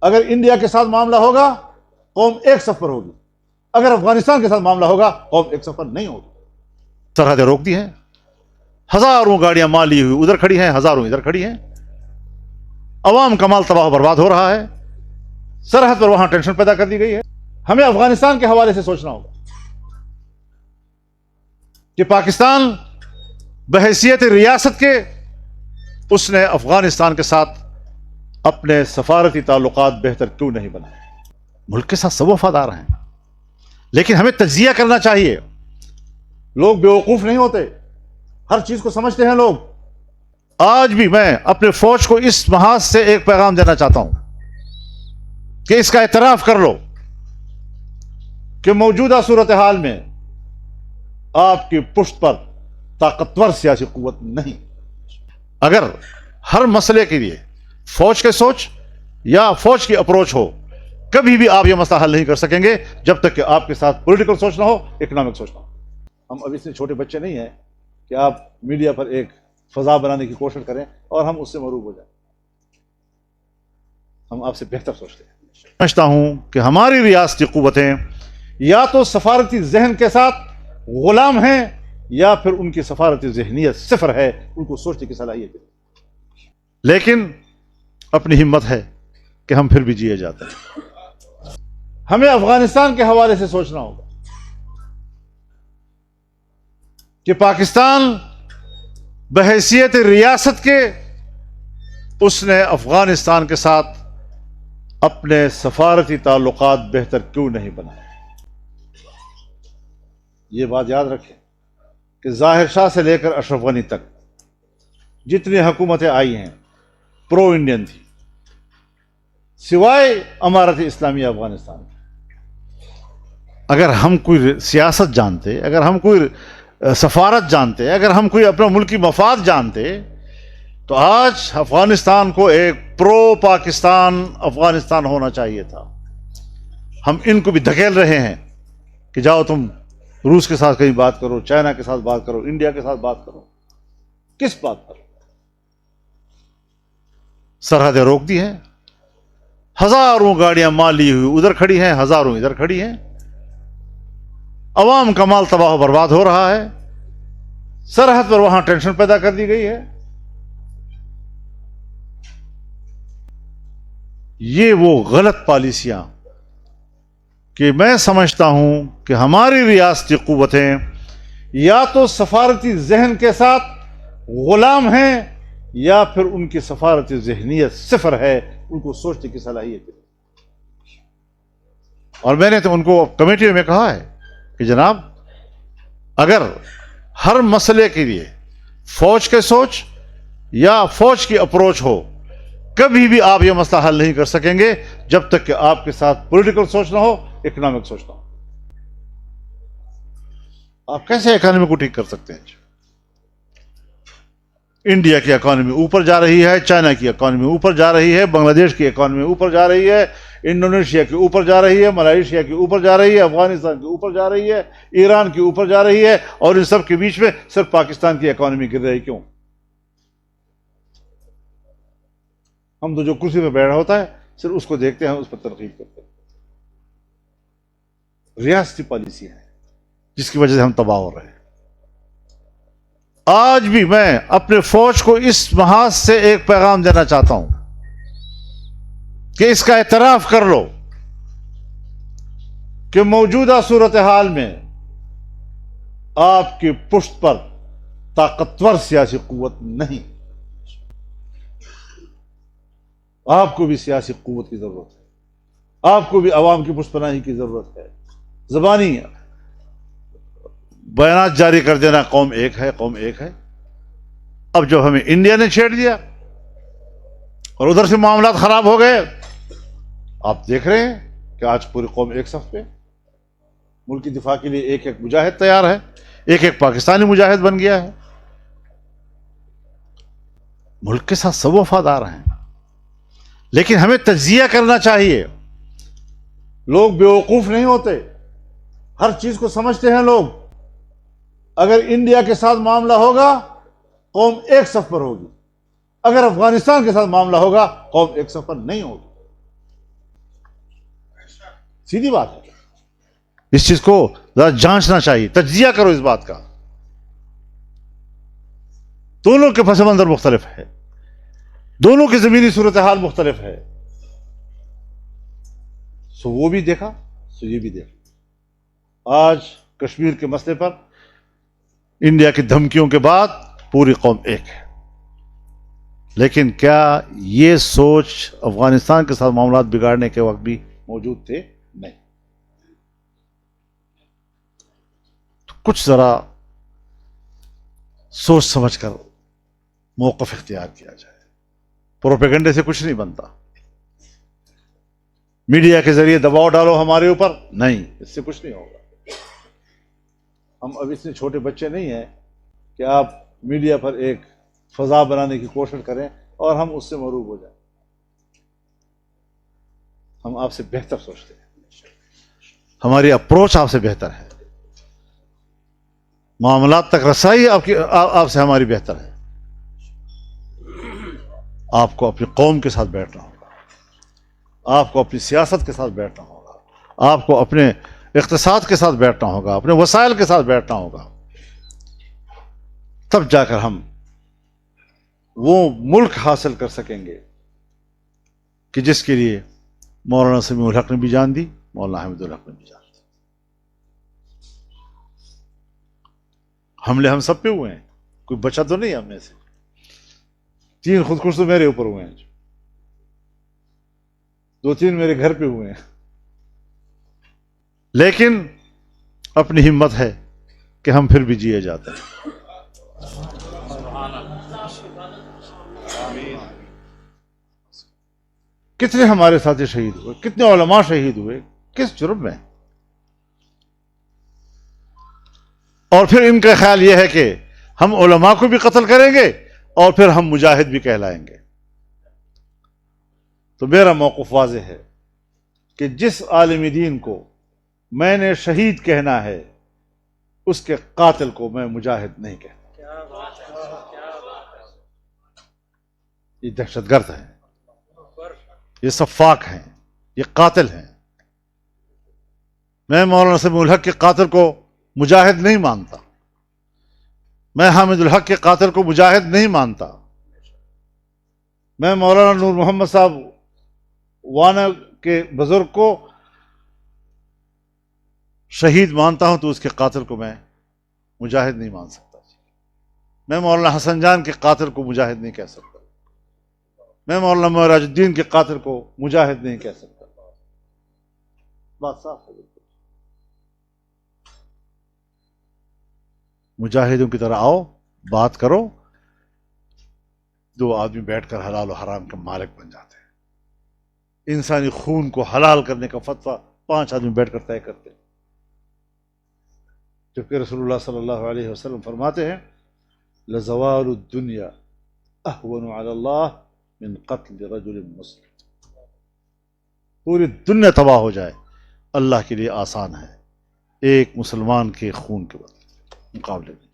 اگر انڈیا کے ساتھ معاملہ ہوگا قوم ایک صف پر ہوگی، اگر افغانستان کے ساتھ معاملہ ہوگا قوم ایک صف پر نہیں ہوگی۔ سرحدیں روک دی ہیں، ہزاروں گاڑیاں مال لی ہوئی ادھر کھڑی ہیں، ہزاروں ادھر کھڑی ہیں، عوام کا مال تباہ و برباد ہو رہا ہے، سرحد پر وہاں ٹینشن پیدا کر دی گئی ہے۔ ہمیں افغانستان کے حوالے سے سوچنا ہوگا کہ پاکستان بحیثیت ریاست کے اس نے افغانستان کے ساتھ اپنے سفارتی تعلقات بہتر کیوں نہیں بنائے؟ ملک کے ساتھ سب وفادار ہیں، لیکن ہمیں تجزیہ کرنا چاہیے۔ لوگ بیوقوف نہیں ہوتے، ہر چیز کو سمجھتے ہیں لوگ۔ آج بھی میں اپنے فوج کو اس محاذ سے ایک پیغام دینا چاہتا ہوں کہ اس کا اعتراف کر لو کہ موجودہ صورتحال میں آپ کی پشت پر طاقتور سیاسی قوت نہیں۔ اگر ہر مسئلے کے لیے فوج کے سوچ یا فوج کی اپروچ ہو، کبھی بھی آپ یہ مسئلہ حل نہیں کر سکیں گے جب تک کہ آپ کے ساتھ پولیٹیکل سوچ نہ ہو، اکنامک سوچ نہ ہو۔ ہم اب اتنے چھوٹے بچے نہیں ہیں کہ آپ میڈیا پر ایک فضا بنانے کی کوشش کریں اور ہم اس سے مروب ہو جائیں۔ ہم آپ سے بہتر سوچتے ہیں۔ سمجھتا ہوں کہ ہماری ریاستی قوتیں یا تو سفارتی ذہن کے ساتھ غلام ہیں یا پھر ان کی سفارتی ذہنیت صفر ہے، ان کو سوچنے کی صلاحیت ہے، لیکن اپنی ہمت ہے کہ ہم پھر بھی جیے جاتے ہیں۔ ہمیں افغانستان کے حوالے سے سوچنا ہوگا کہ پاکستان بحیثیت ریاست کے اس نے افغانستان کے ساتھ اپنے سفارتی تعلقات بہتر کیوں نہیں بنائے؟ یہ بات یاد رکھیں کہ ظاہر شاہ سے لے کر اشرف غنی تک جتنی حکومتیں آئی ہیں پرو انڈین تھی، سوائے امارت اسلامیہ افغانستان کی۔ اگر ہم کوئی سیاست جانتے، اگر ہم کوئی سفارت جانتے، اگر ہم کوئی اپنا ملکی مفاد جانتے تو آج افغانستان کو ایک پرو پاکستان افغانستان ہونا چاہیے تھا۔ ہم ان کو بھی دھکیل رہے ہیں کہ جاؤ تم روس کے ساتھ کہیں بات کرو، چائنا کے ساتھ بات کرو، انڈیا کے ساتھ بات کرو۔ کس بات پر؟ سرحدیں روک دی ہیں، ہزاروں گاڑیاں مال لی ہوئی ادھر کھڑی ہیں، ہزاروں ادھر کھڑی ہیں، عوام کا مال تباہ و برباد ہو رہا ہے، سرحد پر وہاں ٹینشن پیدا کر دی گئی ہے۔ یہ وہ غلط پالیسیاں کہ میں سمجھتا ہوں کہ ہماری ریاستی قوتیں یا تو سفارتی ذہن کے ساتھ غلام ہیں یا پھر ان کی سفارتی ذہنیت صفر ہے، ان کو سوچنے کی صلاحیت ہے۔ اور میں نے تو ان کو کمیٹی میں کہا ہے کہ جناب اگر ہر مسئلے کے لیے فوج کے سوچ یا فوج کی اپروچ ہو، کبھی بھی آپ یہ مسئلہ حل نہیں کر سکیں گے جب تک کہ آپ کے ساتھ پولیٹیکل سوچ نہ ہو، اکنامک سوچ نہ ہو۔ آپ کیسے اکانومی کو ٹھیک کر سکتے ہیں؟ انڈیا کی اکانومی اوپر جا رہی ہے، چائنا کی اکانومی اوپر جا رہی ہے، بنگلہ دیش کی اکانومی اوپر جا رہی ہے، انڈونیشیا کی اوپر جا رہی ہے، ملائیشیا کی اوپر جا رہی ہے، افغانستان کی اوپر جا رہی ہے، ایران کی اوپر جا رہی ہے، اور ان سب کے بیچ میں صرف پاکستان کی اکانومی گر رہی۔ کیوں؟ ہم تو جو کرسی پہ بیٹھا ہوتا ہے صرف اس کو دیکھتے ہیں، اس پر تنقید کرتے ہیں۔ ریاستی پالیسی ہے جس کی وجہ سے ہم تباہ ہو رہے ہیں۔ آج بھی میں اپنے فوج کو اس محاذ سے ایک پیغام دینا چاہتا ہوں کہ اس کا اعتراف کر لو کہ موجودہ صورتحال میں آپ کی پشت پر طاقتور سیاسی قوت نہیں۔ آپ کو بھی سیاسی قوت کی ضرورت ہے، آپ کو بھی عوام کی پشت پناہی کی ضرورت ہے۔ زبانی بیانات جاری کر دینا قوم ایک ہے، قوم ایک ہے۔ اب جب ہمیں انڈیا نے چھیڑ دیا اور ادھر سے معاملات خراب ہو گئے، آپ دیکھ رہے ہیں کہ آج پوری قوم ایک صف پہ، ملک کی دفاع کے لیے ایک ایک مجاہد تیار ہے، ایک ایک پاکستانی مجاہد بن گیا ہے۔ ملک کے ساتھ سب وفادار ہیں، لیکن ہمیں تجزیہ کرنا چاہیے۔ لوگ بیوقوف نہیں ہوتے، ہر چیز کو سمجھتے ہیں لوگ۔ اگر انڈیا کے ساتھ معاملہ ہوگا قوم ایک صف پر ہوگی، اگر افغانستان کے ساتھ معاملہ ہوگا قوم ایک صف پر نہیں ہوگی۔ سیدھی بات ہے. اس چیز کو ذرا جانچنا چاہیے, تجزیہ کرو اس بات کا. دونوں کے پس منظر مختلف ہے, دونوں کی زمینی صورتحال مختلف ہے. سو وہ بھی دیکھا, سو یہ بھی دیکھا. آج کشمیر کے مسئلے پر انڈیا کی دھمکیوں کے بعد پوری قوم ایک ہے. لیکن کیا یہ سوچ افغانستان کے ساتھ معاملات بگاڑنے کے وقت بھی موجود تھے؟ نہیں. تو کچھ ذرا سوچ سمجھ کر موقف اختیار کیا جائے. پروپیگنڈے سے کچھ نہیں بنتا. میڈیا کے ذریعے دباؤ ڈالو ہمارے اوپر, نہیں, اس سے کچھ نہیں ہوگا. ہم اب اتنے چھوٹے بچے نہیں ہیں کہ آپ میڈیا پر ایک فضا بنانے کی کوشش کریں اور ہم اس سے مغروب ہو جائیں. ہم آپ سے بہتر سوچتے ہیں, ہماری اپروچ آپ سے بہتر ہے, معاملات تک رسائی آپ سے ہماری بہتر ہے. آپ کو اپنی قوم کے ساتھ بیٹھنا ہوگا, آپ کو اپنی سیاست کے ساتھ بیٹھنا ہوگا, آپ کو اپنے اقتصاد کے ساتھ بیٹھنا ہوگا, اپنے وسائل کے ساتھ بیٹھنا ہوگا. تب جا کر ہم وہ ملک حاصل کر سکیں گے کہ جس کے لیے مولانا سمیع الحق نے بھی جان دی, مولانا حمید الحق نے بھی جان دی. حملے ہم سب پہ ہوئے ہیں, کوئی بچا تو نہیں ہم میں سے. 3 خودکش تو میرے اوپر ہوئے ہیں, 2-3 میرے گھر پہ ہوئے ہیں. لیکن اپنی ہمت ہے کہ ہم پھر بھی جیے جاتے ہیں. کتنے ہمارے ساتھی شہید ہوئے, کتنے علماء شہید ہوئے, کس جرم میں؟ اور پھر ان کا خیال یہ ہے کہ ہم علماء کو بھی قتل کریں گے اور پھر ہم مجاہد بھی کہلائیں گے. تو میرا موقف واضح ہے کہ جس عالم دین کو میں نے شہید کہنا ہے اس کے قاتل کو میں مجاہد نہیں کہتا. یہ دہشت گرد ہیں, یہ سفاک ہیں, یہ قاتل ہیں. میں مولانا سمیع الحق کے قاتل کو مجاہد نہیں مانتا, میں حامد الحق کے قاتل کو مجاہد نہیں مانتا, میں مولانا نور محمد صاحب وانا کے بزرگ کو شہید مانتا ہوں تو اس کے قاتل کو میں مجاہد نہیں مان سکتا. میں مولانا حسن جان کے قاتل کو مجاہد نہیں کہہ سکتا, میں مولانا معراج الدین کے قاتل کو مجاہد نہیں کہہ سکتا. بات صاف ہے. مجاہدوں کی طرح آؤ, بات کرو, 2 آدمی بیٹھ کر حلال و حرام کے مالک بن جاتے ہیں. انسانی خون کو حلال کرنے کا فتویٰ 5 آدمی بیٹھ کر طے کرتے ہیں. جبکہ رسول اللہ صلی اللہ علیہ وسلم فرماتے ہیں لزوال الدنیا اہون علی اللہ من قتل رجل مسلم. پوری دنیا تباہ ہو جائے اللہ کے لیے آسان ہے ایک مسلمان کے خون کے مقابلے میں.